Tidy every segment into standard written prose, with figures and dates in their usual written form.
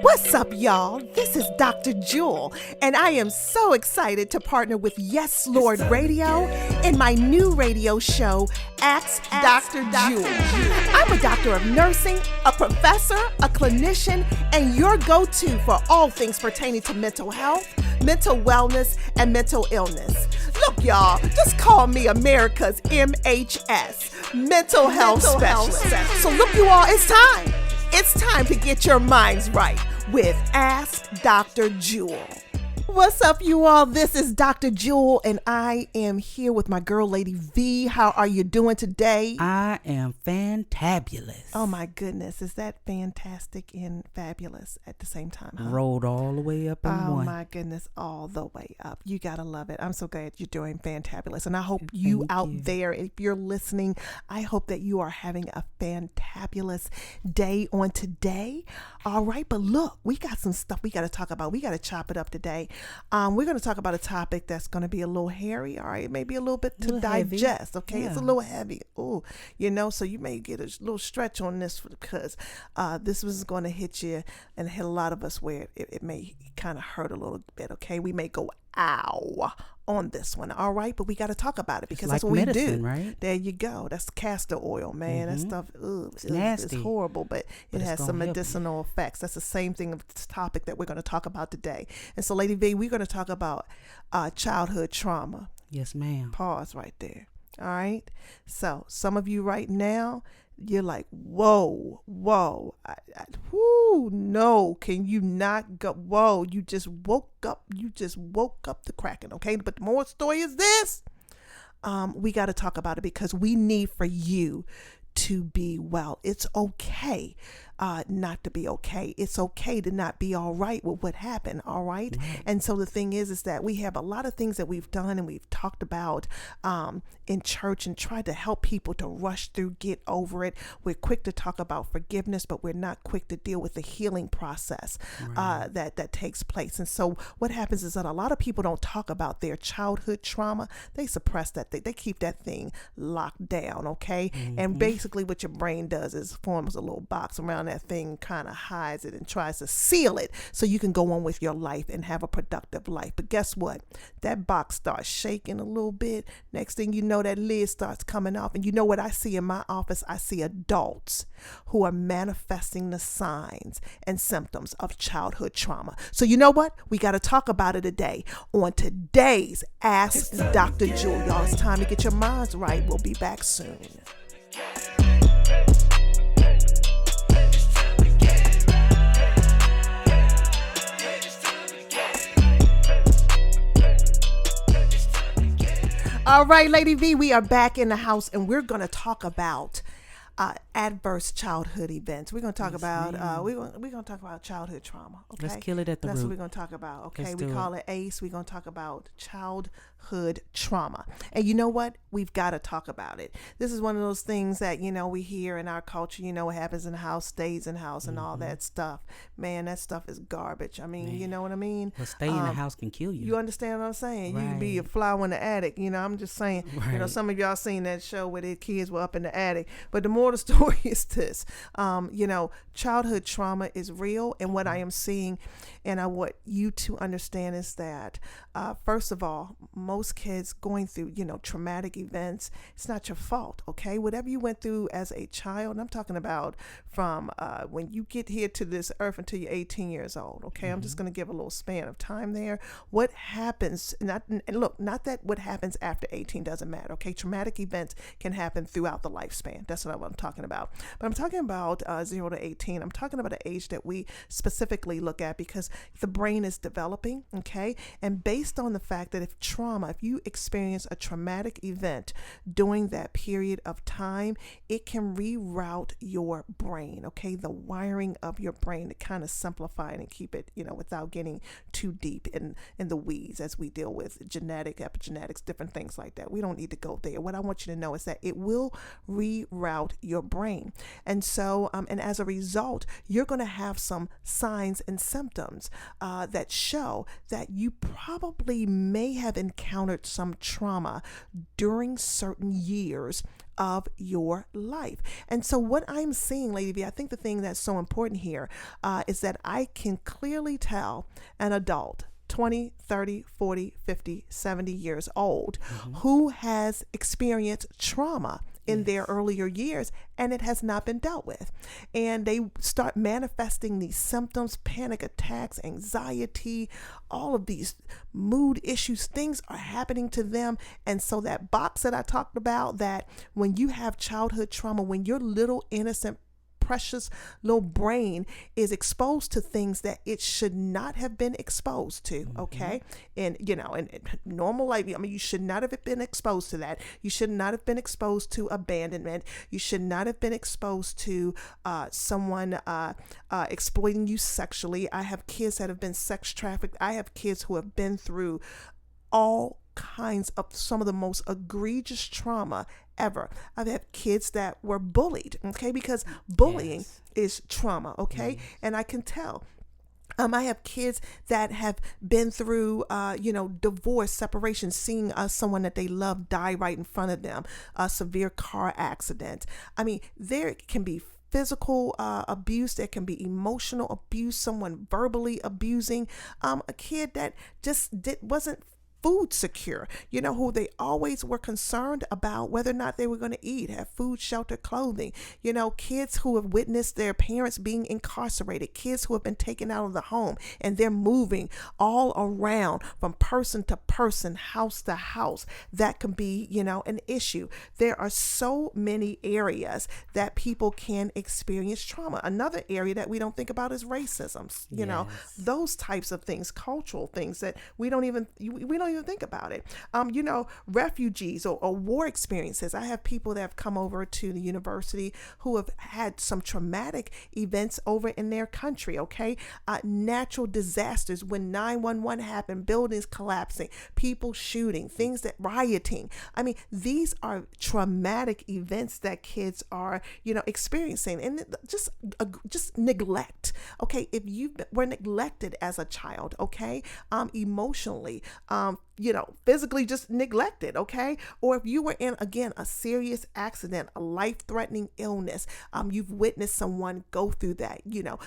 What's up, y'all? This is Dr. Jewel, and I am so excited to partner with Yes Lord Radio in my new radio show, Ask Dr. Jewel. I'm a doctor of nursing, a professor, a clinician, and your go-to for all things pertaining to mental health, mental wellness, and mental illness. Look, y'all, just call me America's MHS, Mental Health Specialist. So look, you all, it's time. It's time to get your minds right with Ask Dr. Jewel. What's up, you all? This is Dr. Jewel, and I am here with my girl, Lady V. How are you doing today? I am fantabulous. Oh, my goodness. Is that fantastic and fabulous at the same time? Huh? Rolled all the way up in one. Oh, my goodness. All the way up. You got to love it. I'm so glad you're doing fantabulous. And I hope you out there, if you're listening, I hope that you are having a fantabulous day on today. All right. But look, we got some stuff we got to talk about. We got to chop it up today. We're going to talk about a topic that's going to be a little hairy, all right? Maybe a little bit to digest, heavy. Okay? Yeah. It's a little heavy. Oh, so you may get a little stretch on this because this was going to hit you and hit a lot of us where it may kind of hurt a little bit, okay? We may go, ow, on this one, all right? But we got to talk about it because that's what medicine, we do. Right? There you go. That's castor oil, man. That stuff, it's nasty. It's horrible, but it has some medicinal effects. That's the same thing of this topic that we're going to talk about today. And so, Lady V, we're going to talk about childhood trauma. Yes, ma'am. Pause right there. All right? So, some of you right now, you're like, whoa, no, can you not go? Whoa, you just woke up the Kraken, okay? But the more story is this, we got to talk about it because we need for you to be well. It's okay not to be okay. It's okay to not be all right with what happened, all right? And so the thing is that we have a lot of things that we've done and we've talked about in church and tried to help people to rush through, get over it. We're quick to talk about forgiveness, but we're not quick to deal with the healing process that takes place. And so what happens is that a lot of people don't talk about their childhood trauma. They suppress that. They keep that thing locked down, okay? And basically what your brain does is forms a little box around that thing, kind of hides it and tries to seal it so you can go on with your life and have a productive life. But guess what? That box starts shaking a little bit. Next thing you know, that lid starts coming off. And you know what I see in my office? I see adults who are manifesting the signs and symptoms of childhood trauma. So you know what? We got to talk about it today on today's Ask Dr. Jewel. Y'all, it's time to get your minds right. We'll be back soon. All right, Lady V, we are back in the house and we're going to talk about adverse childhood events. We're going to talk about we're going to talk about childhood trauma. Okay, let's kill it at the root. That's what we're going to talk about. Okay, we call it ACE. We're going to talk about childhood trauma. And you know what? We've got to talk about it. This is one of those things that we hear in our culture. What happens in the house stays in the house and all that stuff. Man, that stuff is garbage. I mean, you know what I mean? Well, stay in the house can kill you. You understand what I'm saying? Right. You can be a flower in the attic. I'm just saying. Right. Some of y'all seen that show where their kids were up in the attic. But the more the story is this, childhood trauma is real. And what I am seeing and I want you to understand is that, first of all, most kids going through, traumatic events, it's not your fault, okay? Whatever you went through as a child, and I'm talking about from when you get here to this earth until you're 18 years old, okay? I'm just going to give a little span of time there. What happens, not that what happens after 18 doesn't matter, okay? Traumatic events can happen throughout the lifespan. That's what I'm talking about. But I'm talking about 0 to 18. I'm talking about an age that we specifically look at because the brain is developing, okay? And based on the fact that if you experience a traumatic event during that period of time, it can reroute your brain, okay? The wiring of your brain to kind of simplify it and keep it, without getting too deep in the weeds as we deal with epigenetics, different things like that. We don't need to go there. What I want you to know is that it will reroute your brain. And so, and as a result, you're going to have some signs and symptoms that show that you probably may have encountered some trauma during certain years of your life. And so what I'm seeing, Lady V, I think the thing that's so important here is that I can clearly tell an adult 20, 30, 40, 50, 70 years old who has experienced trauma in their earlier years, and it has not been dealt with. And they start manifesting these symptoms, panic attacks, anxiety, all of these mood issues. Things are happening to them. And so that box that I talked about, that when you have childhood trauma, when your little innocent precious little brain is exposed to things that it should not have been exposed to, okay? And, you know, in normal life, I mean, you should not have been exposed to that. You should not have been exposed to abandonment. You should not have been exposed to someone exploiting you sexually. I have kids that have been sex trafficked. I have kids who have been through all kinds of some of the most egregious trauma ever. I've had kids that were bullied, okay, because bullying is trauma, okay, and I can tell. I have kids that have been through, divorce, separation, seeing someone that they love die right in front of them, a severe car accident. I mean, there can be physical abuse, there can be emotional abuse, someone verbally abusing, a kid that just wasn't food secure, who they always were concerned about whether or not they were going to eat, have food, shelter, clothing, kids who have witnessed their parents being incarcerated, kids who have been taken out of the home and they're moving all around from person to person, house to house. That can be, an issue. There are so many areas that people can experience trauma. Another area that we don't think about is racism, those types of things, cultural things that we don't even think about it. Refugees or war experiences. I have people that have come over to the university who have had some traumatic events over in their country, okay? Natural disasters, when 911 happened, buildings collapsing, people shooting, things that rioting. I mean, these are traumatic events that kids are, experiencing, and just neglect. Okay, if you were neglected as a child, okay, emotionally, physically just neglected, okay? Or if you were in, again, a serious accident, a life-threatening illness, you've witnessed someone go through that,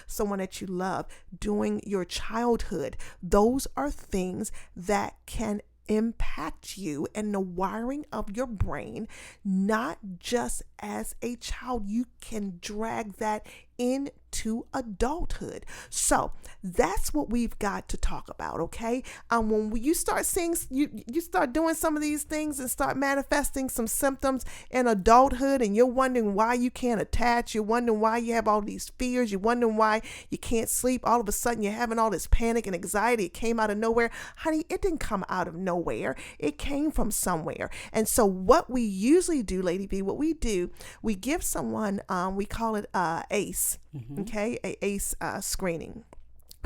someone that you love during your childhood. Those are things that can impact you and the wiring of your brain, not just as a child. You can drag that into adulthood. So that's what we've got to talk about, okay? When you start seeing, you start doing some of these things and start manifesting some symptoms in adulthood, and you're wondering why you can't attach, you're wondering why you have all these fears, you're wondering why you can't sleep, all of a sudden you're having all this panic and anxiety. It came out of nowhere. Honey, it didn't come out of nowhere. It came from somewhere. And so what we usually do, Lady B, we give someone, we call it ACE, okay, a ACE screening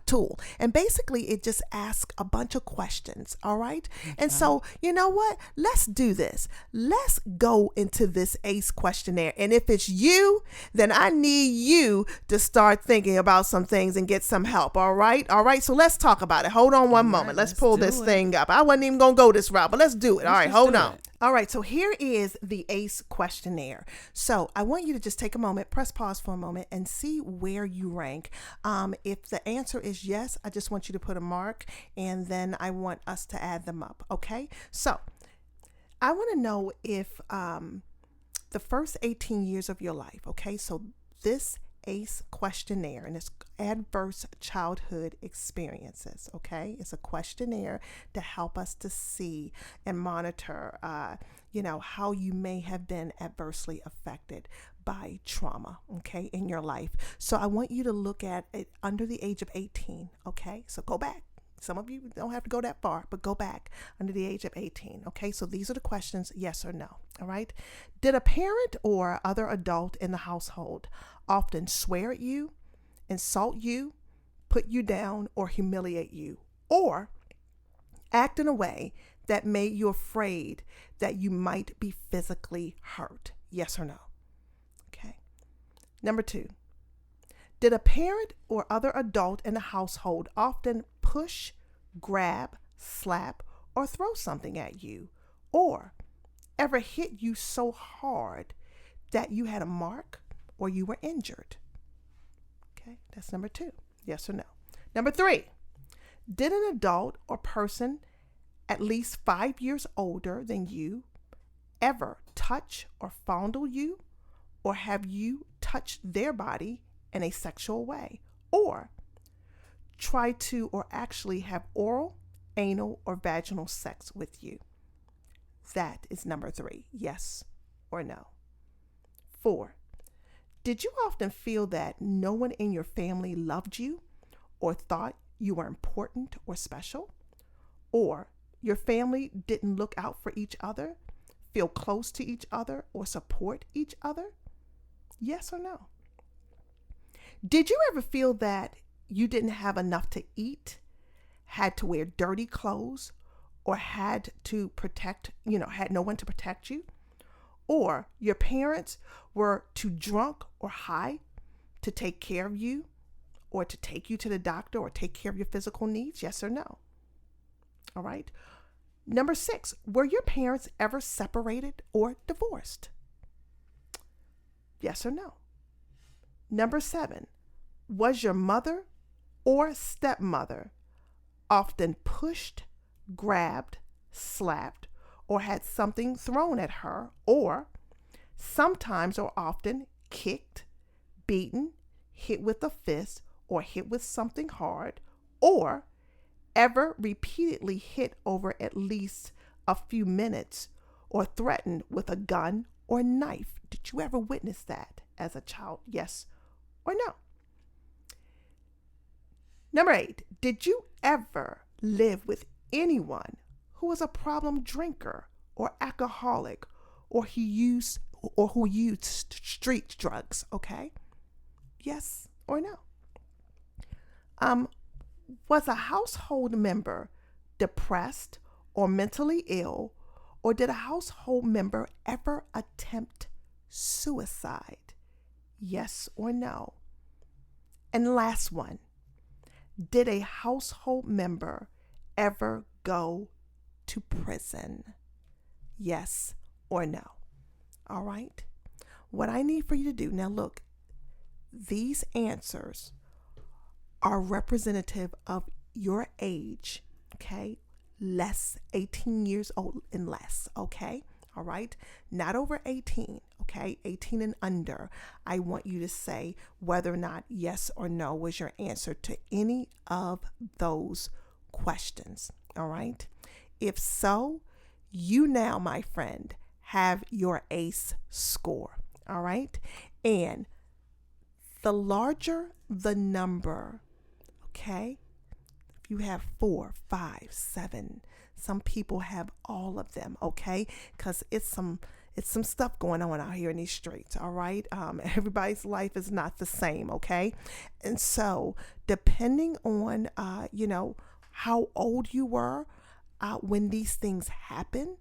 tool. And basically it just asks a bunch of questions. All right. Okay. And so, you know what? Let's do this. Let's go into this ACE questionnaire. And if it's you, then I need you to start thinking about some things and get some help. All right. All right. So let's talk about it. Hold on one moment. Let's pull this thing up. I wasn't even going to go this route, but let's do it. All right. Hold on. All right, so here is the ACE questionnaire. So I want you to just take a moment, press pause for a moment, and see where you rank. If the answer is yes, I just want you to put a mark, and then I want us to add them up, okay? So I want to know if the first 18 years of your life, okay? So this ACE questionnaire, and it's adverse childhood experiences, okay? It's a questionnaire to help us to see and monitor, how you may have been adversely affected by trauma, okay, in your life. So I want you to look at it under the age of 18, okay? So go back. Some of you don't have to go that far, but go back under the age of 18, okay? So these are the questions, yes or no, all right? Did a parent or other adult in the household often swear at you, insult you, put you down, or humiliate you, or act in a way that made you afraid that you might be physically hurt? Yes or no? Okay. Number 2, did a parent or other adult in the household often push, grab, slap, or throw something at you, or ever hit you so hard that you had a mark or you were injured? Okay, that's number 2. Yes or no? Number 3, did an adult or person at least 5 years older than you ever touch or fondle you, or have you touched their body in a sexual way, or try to or actually have oral, anal, or vaginal sex with you? That is number 3. Yes or no? 4, did you often feel that no one in your family loved you or thought you were important or special? Or your family didn't look out for each other, feel close to each other, or support each other? Yes or no? Did you ever feel that you didn't have enough to eat, had to wear dirty clothes, or had to protect, had no one to protect you? Or your parents were too drunk or high to take care of you, or to take you to the doctor, or take care of your physical needs? Yes or no? All right. Number 6, were your parents ever separated or divorced? Yes or no? Number 7, was your mother or stepmother often pushed, grabbed, slapped, or had something thrown at her, or sometimes or often kicked, beaten, hit with a fist, or hit with something hard, or ever repeatedly hit over at least a few minutes, or threatened with a gun or knife? Did you ever witness that as a child? Yes or no? Number 8, did you ever live with anyone who was a problem drinker or alcoholic, or who used street drugs? Okay? Yes or no? Was a household member depressed or mentally ill, or did a household member ever attempt suicide? Yes or no? And last one, did a household member ever go to prison? Yes or no? All right. What I need for you to do now, look, these answers are representative of your age, okay? 18 years old and less, okay? All right? Not over 18, okay? 18 and under. I want you to say whether or not yes or no was your answer to any of those questions, all right? If so, you now, my friend, have your ACE score, all right? And the larger the number, okay? If you have 4, 5, 7, some people have all of them, okay? Because it's some stuff going on out here in these streets, all right? Everybody's life is not the same, okay? And so, depending on, how old you were when these things happen,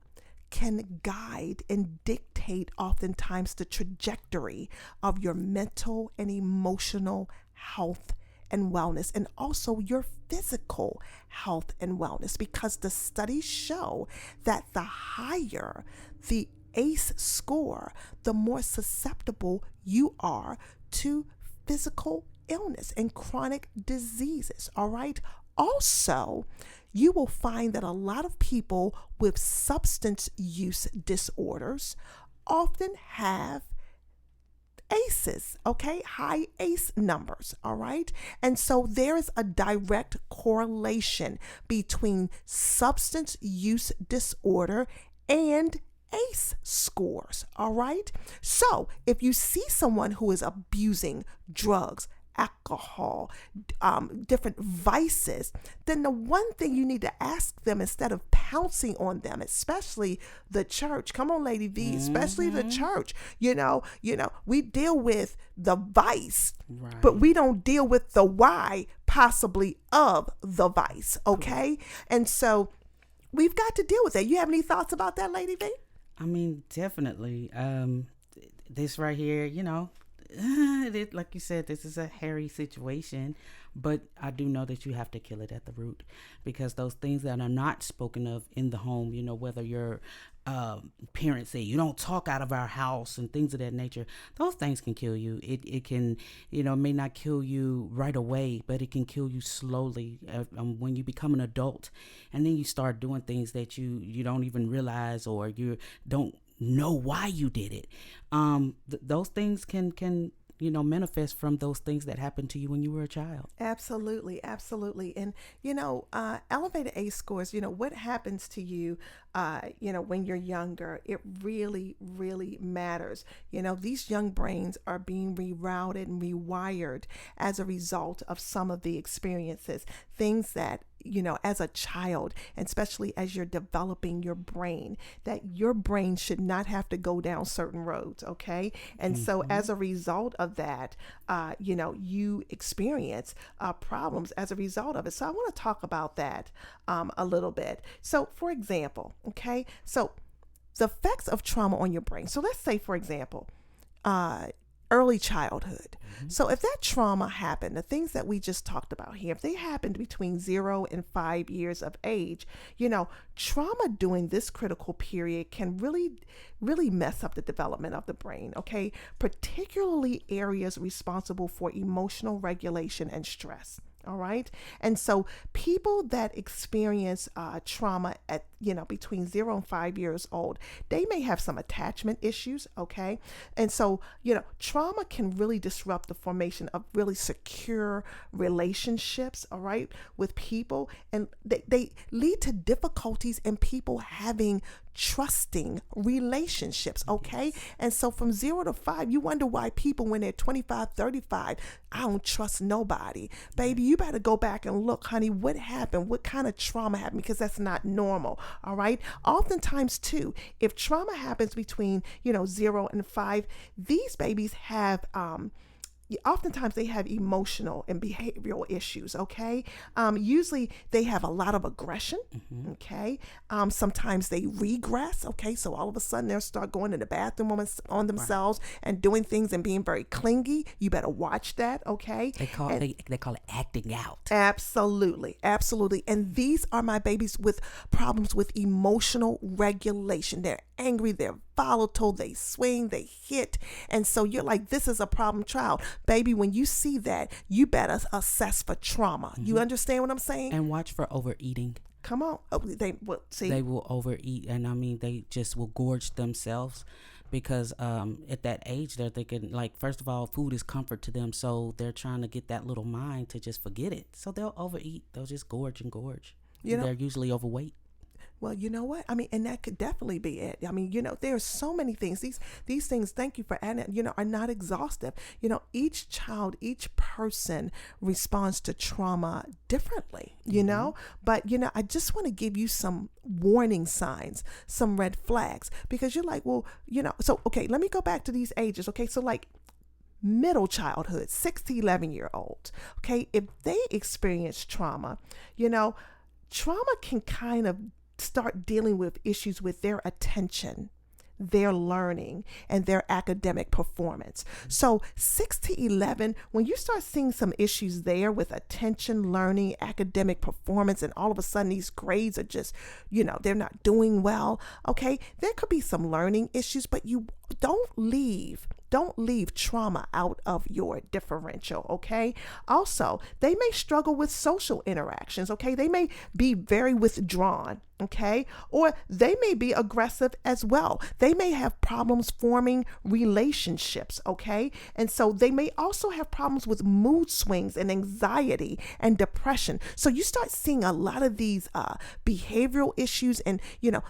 can guide and dictate oftentimes the trajectory of your mental and emotional health and wellness, and also your physical health and wellness, because the studies show that the higher the ACE score, the more susceptible you are to physical illness and chronic diseases, all right? Also, you will find that a lot of people with substance use disorders often have ACEs, okay? High ACE numbers, all right? And so there is a direct correlation between substance use disorder and ACE scores, all right? So if you see someone who is abusing drugs, alcohol, different vices, then the one thing you need to ask them, instead of pouncing on them, especially the church, come on, Lady V, especially the church, we deal with the vice, right, but we don't deal with the why possibly of the vice, okay? And so we've got to deal with that. You have any thoughts about that, Lady V? I mean, definitely. This right here, like you said, this is a hairy situation, but I do know that you have to kill it at the root, because those things that are not spoken of in the home, whether your parents say you don't talk out of our house and things of that nature. Those things can kill you. It can, may not kill you right away, but it can kill you slowly when you become an adult, and then you start doing things that you don't even realize, or you don't know why you did it. Those things can manifest from those things that happened to you when you were a child. Absolutely, absolutely. And, elevated ACE scores, what happens to you, when you're younger, it really, really matters. These young brains are being rerouted and rewired as a result of some of the experiences, things that, as a child, and especially as you're developing your brain, that your brain should not have to go down certain roads. Okay. And so as a result of that, you experience problems as a result of it. So I want to talk about that a little bit. So for example, okay, so the effects of trauma on your brain. So let's say, for example, early childhood. So if that trauma happened, the things that we just talked about here, if they happened between 0 and 5 years of age, trauma during this critical period can really, really mess up the development of the brain, okay? Particularly areas responsible for emotional regulation and stress. All right. And so people that experience trauma at, between 0 and 5 years old, they may have some attachment issues. OK. And so, trauma can really disrupt the formation of really secure relationships. All right. With people. And they lead to difficulties in people having trusting relationships. Okay. And so from 0 to 5, you wonder why people, when they're 25, 35, I don't trust nobody. Baby, you better go back and look, honey, what happened? What kind of trauma happened? Because that's not normal. All right. Oftentimes too, if trauma happens between, 0 and 5, these babies have, oftentimes they have emotional and behavioral issues. Okay. Usually they have a lot of aggression. Okay. Sometimes they regress. Okay. So all of a sudden they'll start going to the bathroom on themselves and doing things and being very clingy. You better watch that. Okay. They call it acting out. Absolutely. Absolutely. And these are my babies with problems with emotional regulation. They're angry. They're volatile. They swing. They hit. And so you're like, this is a problem child. Baby, when you see that, you better assess for trauma. You understand what I'm saying? And watch for overeating. Come on. Oh, they will overeat, and I mean, they just will gorge themselves because at that age they're thinking, like, first of all, food is comfort to them, so they're trying to get that little mind to just forget it. So they'll overeat. They'll just gorge and gorge. They're usually overweight. Well, you know what? I mean, and that could definitely be it. I mean, there are so many things. These things, thank you for adding, are not exhaustive. Each child, each person responds to trauma differently, But, I just want to give you some warning signs, some red flags, because you're like, well, so, okay, let me go back to these ages. Okay, so like middle childhood, 6 to 11-year-olds. Okay, if they experience trauma, trauma can kind of start dealing with issues with their attention, their learning, and their academic performance. So 6 to 11, when you start seeing some issues there with attention, learning, academic performance, and all of a sudden these grades are just, they're not doing well. Okay, there could be some learning issues, but you don't leave trauma out of your differential. Okay. Also, they may struggle with social interactions. Okay. They may be very withdrawn. Okay. Or they may be aggressive as well. They may have problems forming relationships. Okay. And so they may also have problems with mood swings and anxiety and depression. So you start seeing a lot of these behavioral issues, and,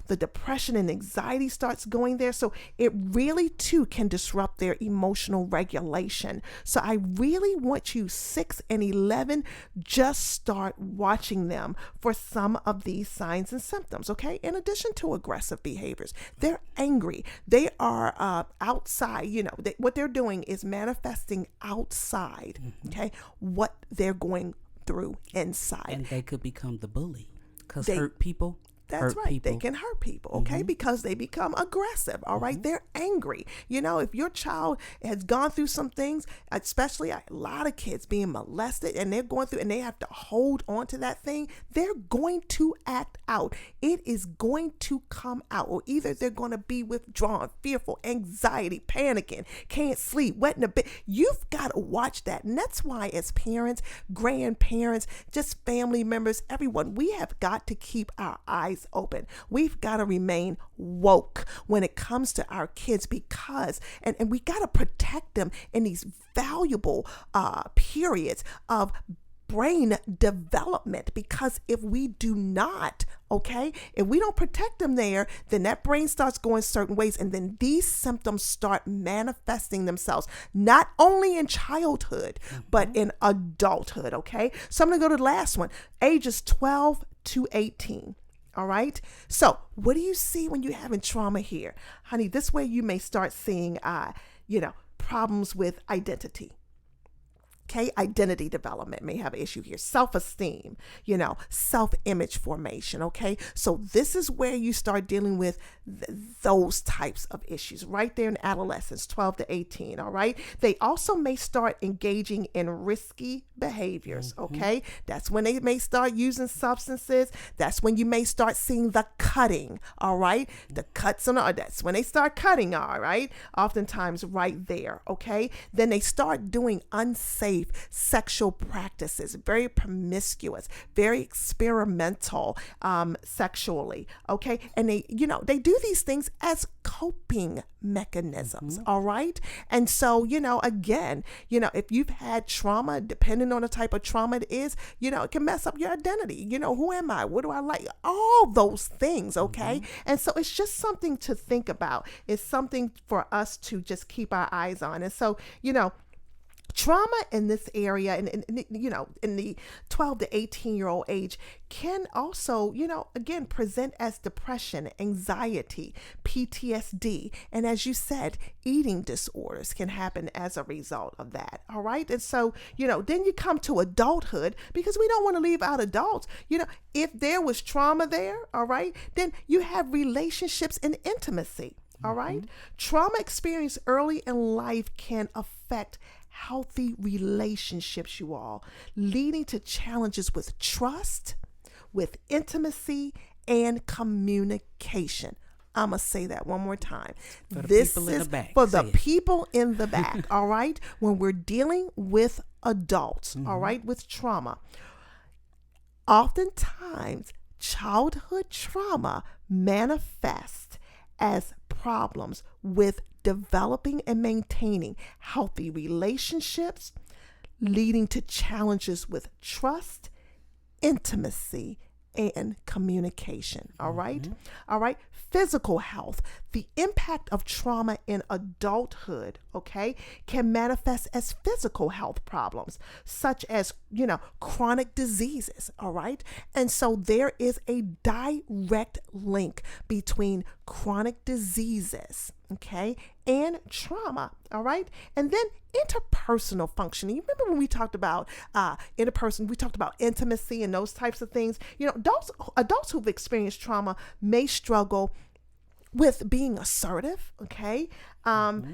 the depression and anxiety starts going there. So it really too can disrupt their emotional regulation. So I really want you, 6 and 11, just start watching them for some of these signs and symptoms. Okay. In addition to aggressive behaviors, they're angry. They are outside, what they're doing is manifesting outside. Okay. What they're going through inside. And they could become the bully because hurt people That's hurt right. They people. can hurt people, okay, because they become aggressive, all right? They're angry. You know, if your child has gone through some things, especially a lot of kids being molested and they're going through and they have to hold on to that thing, they're going to act out. It is going to come out, or either they're going to be withdrawn, fearful, anxiety, panicking, can't sleep, wet in the bed. You've got to watch that. And that's why as parents, grandparents, just family members, everyone, we have got to keep our eyes open. We've got to remain woke when it comes to our kids because, and we got to protect them in these valuable periods of brain development, because if we do not, okay, if we don't protect them there, then that brain starts going certain ways, and then these symptoms start manifesting themselves not only in childhood but in adulthood. Okay, so I'm gonna go to the last one, ages 12 to 18. All right. So what do you see when you're having trauma here? Honey, this way you may start seeing, problems with identity. Okay, identity development may have an issue here. Self-esteem, self-image formation. Okay, so this is where you start dealing with those types of issues right there in adolescence, 12 to 18. All right, they also may start engaging in risky behaviors. Okay, that's when they may start using substances. That's when you may start seeing the cutting. All right, the cuts on. That's when they start cutting. All right, oftentimes right there. Okay, then they start doing unsafe sexual practices, very promiscuous, very experimental sexually. Okay, and they do these things as coping mechanisms. All right, and so again, if you've had trauma, depending on the type of trauma it is, it can mess up your identity. Who am I? What do I like? All those things. Okay, and so it's just something to think about. It's something for us to just keep our eyes on. And so trauma in this area, in the 12 to 18-year-old age, can also, again, present as depression, anxiety, PTSD, and as you said, eating disorders can happen as a result of that. All right, and so then you come to adulthood, because we don't want to leave out adults. If there was trauma there, all right, then you have relationships and intimacy. All right, trauma experienced early in life can affect healthy relationships, you all, leading to challenges with trust, with intimacy, and communication. I'm going to say that one more time. This is for the people in the back, all right? When we're dealing with adults, all right, with trauma, oftentimes childhood trauma manifests as problems with developing and maintaining healthy relationships, leading to challenges with trust, intimacy, and communication. All right. All right. Physical health. The impact of trauma in adulthood, okay, can manifest as physical health problems, such as, chronic diseases. All right. And so there is a direct link between chronic diseases, okay, and trauma. All right. And then interpersonal functioning. You remember when we talked about we talked about intimacy and those types of things. Adults who've experienced trauma may struggle with being assertive, okay,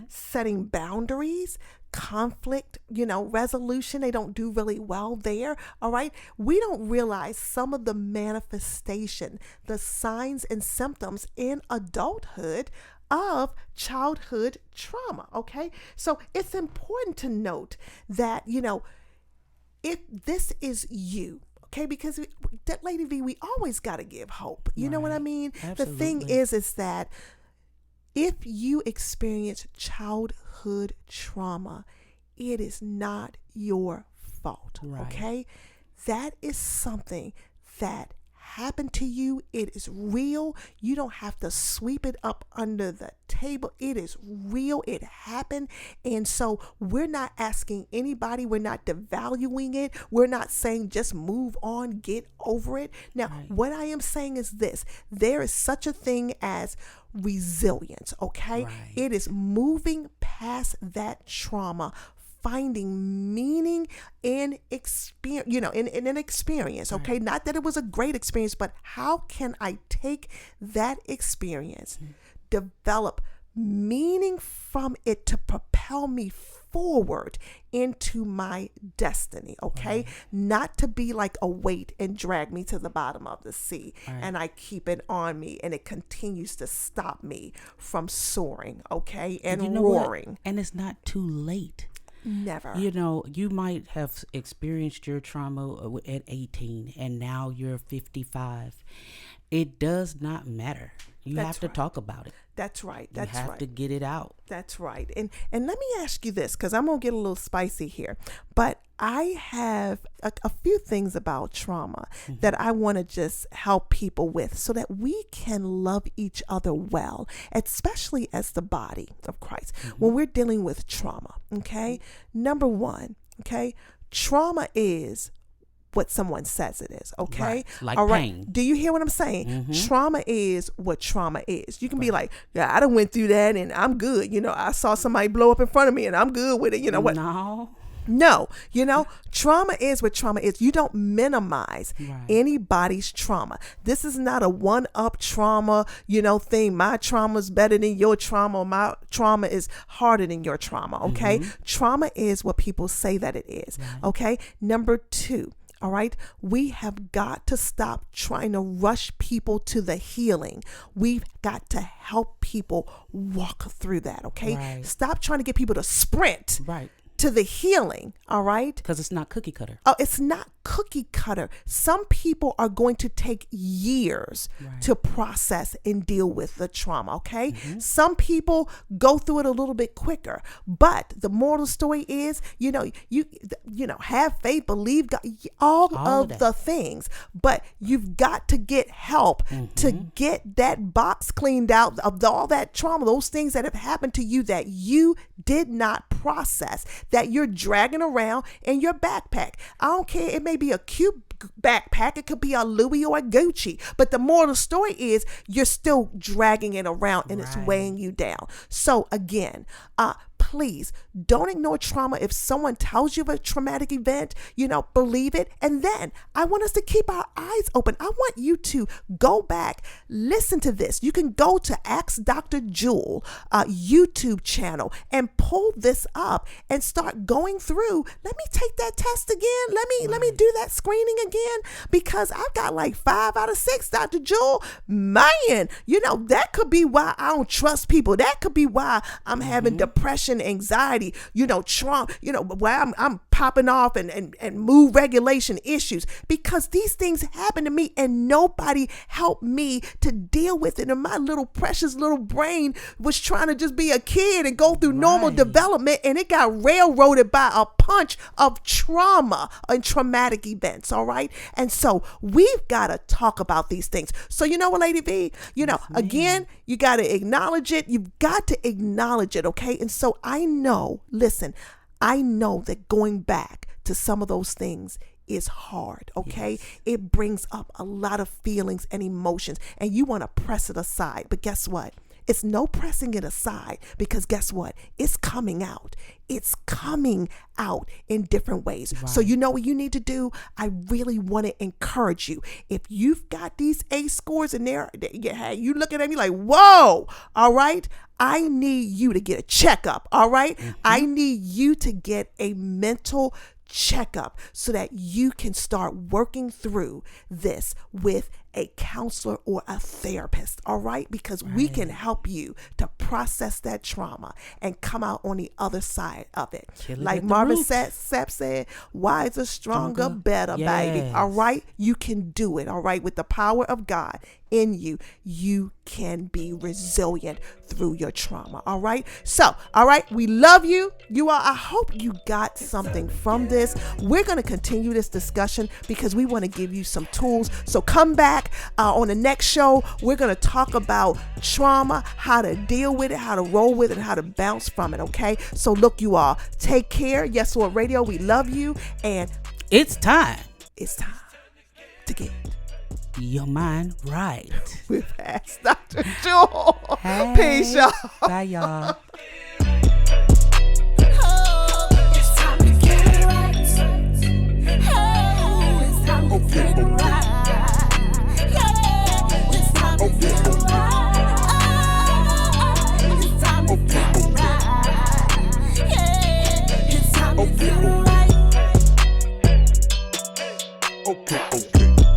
setting boundaries, conflict, resolution. They don't do really well there. All right. We don't realize some of the manifestation, the signs and symptoms in adulthood of childhood trauma. Okay. So it's important to note that, if this is you, okay, because that Lady V, we always got to give hope. You know what I mean? Absolutely. The thing is that if you experience childhood trauma, it is not your fault. Okay. That is something that happened to you. It is real. You don't have to sweep it up under the table. It is real. It happened. And so we're not asking anybody, we're not devaluing it. We're not saying just move on, get over it. Now, what I am saying is this: there is such a thing as resilience. Okay. It is moving past that trauma finding meaning in experience, in an experience, okay? Right. Not that it was a great experience, but how can I take that experience, develop meaning from it to propel me forward into my destiny, okay? Right. Not to be like a weight and drag me to the bottom of the sea, Right. and I keep it on me and it continues to stop me from soaring, okay, and You know what? roaring. And it's not too late. Never. You might have experienced your trauma at 18 and now you're 55. It does not matter. You That's have to right. talk about it. That's right. You That's have right. to get it out. That's right. And let me ask you this, because I'm going to get a little spicy here. But I have a few things about trauma that I want to just help people with so that we can love each other well, especially as the body of Christ when we're dealing with trauma. Okay. Number one, okay, trauma is what someone says it is, okay? Right. Like all right. pain. Do you hear what I'm saying? Trauma is what trauma is. You can be like, yeah, I done went through that and I'm good. I saw somebody blow up in front of me and I'm good with it. You know what? No. No, trauma is what trauma is. You don't minimize anybody's trauma. This is not a one-up trauma, thing. My trauma is better than your trauma. My trauma is harder than your trauma, okay? Trauma is what people say that it is, okay? Number two. All right. We have got to stop trying to rush people to the healing. We've got to help people walk through that. Okay. Right. Stop trying to get people to sprint to the healing. All right. Because it's not cookie cutter. Oh, it's not cookie cutter. Some people are going to take years to process and deal with the trauma. Okay. Some people go through it a little bit quicker, but the moral story is, you have faith, believe God, all of the things, but you've got to get help to get that box cleaned out of all that trauma, those things that have happened to you that you did not process, that you're dragging around in your backpack. I don't care. It may be a cute backpack. It could be a Louis or a Gucci. But the moral of the story is you're still dragging it around and it's weighing you down. So again, please don't ignore trauma. If someone tells you of a traumatic event, believe it. And then I want us to keep our eyes open. I want you to go back, listen to this. You can go to Ask Dr. Jewel YouTube channel and pull this up and start going through. Let me take that test again. Let me do that screening again, because I've got like 5 out of 6, Dr. Jewel. Man, that could be why I don't trust people. That could be why I'm having depression, anxiety, trauma, why I'm popping off and mood regulation issues, because these things happen to me and nobody helped me to deal with it. And my little precious little brain was trying to just be a kid and go through normal development, and it got railroaded by a punch of trauma and traumatic events. All right. And so we've got to talk about these things. So you know what, Lady V, again, you got to acknowledge it. You've got to acknowledge it. Okay. And so I know that going back to some of those things is hard. Okay. Yes. It brings up a lot of feelings and emotions, and you want to press it aside. But guess what? It's no pressing it aside, because guess what? It's coming out. It's coming out in different ways. So you know what you need to do? I really want to encourage you. If you've got these A scores in there, you looking at me like, whoa, all right? I need you to get a checkup, all right? I need you to get a mental checkup so that you can start working through this with a counselor or a therapist, all right? Because we can help you to process that trauma and come out on the other side of it. Like Marvin Sapp said, wiser, stronger, better, baby. All right? You can do it, all right? With the power of God in you, you can be resilient through your trauma, all right? So, all right, we love you. I hope you got something from this. We're going to continue this discussion because we want to give you some tools. So come back on the next show. We're going to talk about trauma, how to deal with it, how to roll with it, and how to bounce from it, okay? So look, you all, take care. Yes Lord Radio, we love you. And it's time to get your mind right. With Ask Dr. Jewel. Hey, peace, y'all. Bye, y'all. Oh, it's okay, okay.